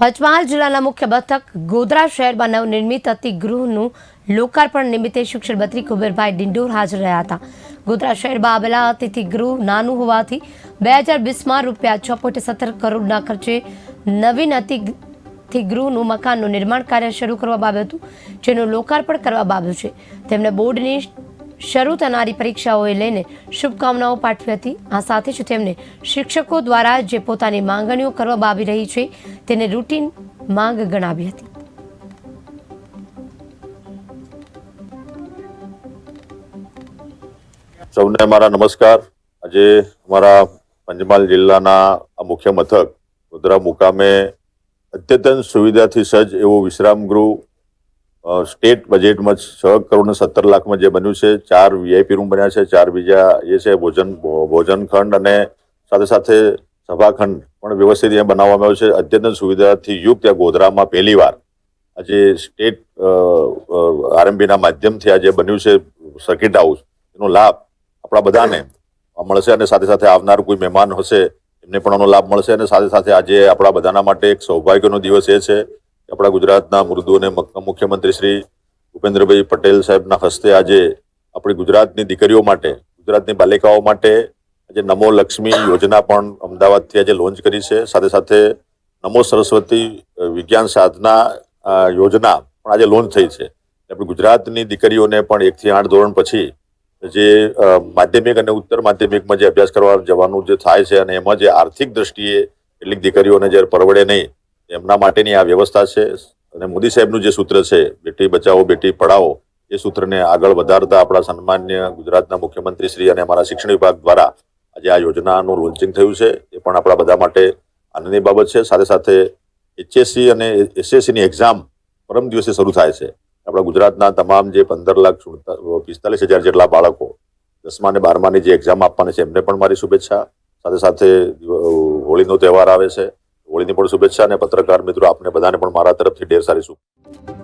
પંચમહાલ જિલ્લાના મુખ્ય મથક ગોધરા શહેરમાં નવનિર્મિત અતિથિગૃહનું લોકાર્પણ નિમિત્તે શિક્ષણ મંત્રી કુબેરભાઈ ડિંડોર હાજર રહ્યા હતા। ગોધરા શહેરમાં આવેલા અતિથિગૃહ નાનું હોવાથી 2020માં ₹6.17 કરોડના ખર્ચે નવીન અતિથિગૃહનું મકાનનું નિર્માણ કાર્ય શરૂ કરવામાં આવ્યું હતું, જેનું લોકાર્પણ કરવામાં આવ્યું છે। તેમણે બોર્ડની શરૂ થનારી પરીક્ષાઓને લઈને શુભકામનાઓ પાઠવી હતી। આ સાથે જ તેમને શિક્ષકો દ્વારા જે પોતાની માંગણીઓ કરવામાં આવી રહી છે તેને રૂટીન માંગ ગણાવી હતી। સૌને મારા નમસ્કાર। આજે અમારા પંચમહાલ જિલ્લાના મુખ્ય મથક ગોધરા મુકામે અદ્યતન સુવિધાથી સજ્જ એવું વિશ્રામ ગૃહ સ્ટેટ બજેટમાં 6 કરોડ ને 17 લાખમાં જે બન્યું છે। 4 વીઆઈપી રૂમ બન્યા છે, 4 બીજા એ છે ભોજન ખંડ અને સાથે સાથે સભાખંડ પણ વ્યવસ્થિત અહીંયા બનાવવામાં આવ્યો છે। અદ્યતન સુવિધાથી યુક્ત આ ગોધરામાં પહેલીવાર આજે સ્ટેટ આરએમબીના માધ્યમથી આજે બન્યું છે સર્કિટ હાઉસ, એનો લાભ આપણા બધાને મળશે અને સાથે સાથે આવનાર કોઈ મહેમાન હશે એમને પણ આનો લાભ મળશે। અને સાથે સાથે આજે આપણા બધાના માટે એક સૌભાગ્યનો દિવસ એ છે કે આપણા ગુજરાતના મૃદુ અને મુખ્યમંત્રી શ્રી ભૂપેન્દ્રભાઈ પટેલ સાહેબના હસ્તે આજે આપણી ગુજરાતની દીકરીઓ માટે, ગુજરાતની બાલિકાઓ માટે આજે નમો લક્ષ્મી યોજના પણ અમદાવાદથી આજે લોન્ચ કરી છે। સાથે સાથે નમો સરસ્વતી વિજ્ઞાન સાધના યોજના પણ આજે લોન્ચ થઈ છે। આપણી ગુજરાતની દીકરીઓને પણ 1 થી 8 ધોરણ પછી જે માધ્યમિક અને ઉત્તર માધ્યમિકમાં જે અભ્યાસ કરવા જવાનું જે થાય છે અને એમાં જે આર્થિક દ્રષ્ટિએ કેટલીક દીકરીઓને જે પરવડે નહીં એમના માટેની આ વ્યવસ્થા છે। અને મોદી સાહેબનું જે સૂત્ર છે બેટી બચાવો બેટી પઢાઓ, એ સૂત્રને આગળ વધારતા આપણા સન્માન્ય ગુજરાતના મુખ્યમંત્રી શ્રી અને અમારા શિક્ષણ વિભાગ દ્વારા આજે આ યોજનાનું લોન્ચિંગ થયું છે। એ પણ આપણા બધા માટે આનંદની બાબત છે। સાથે સાથે HSC અને SSCની એક્ઝામ પરમ દિવસે શરૂ થાય છે। આપણા ગુજરાતના તમામ જે 15,45,000 જેટલા બાળકો 10મા અને 12માની જે એક્ઝામ આપવાની છે એમને પણ મારી શુભેચ્છા। સાથે સાથે હોળીનો તહેવાર આવે છે, હોળીની પણ શુભેચ્છા। અને પત્રકાર મિત્રો આપને બધાને પણ મારા તરફથી ઢેર સારી શુભેચ્છા।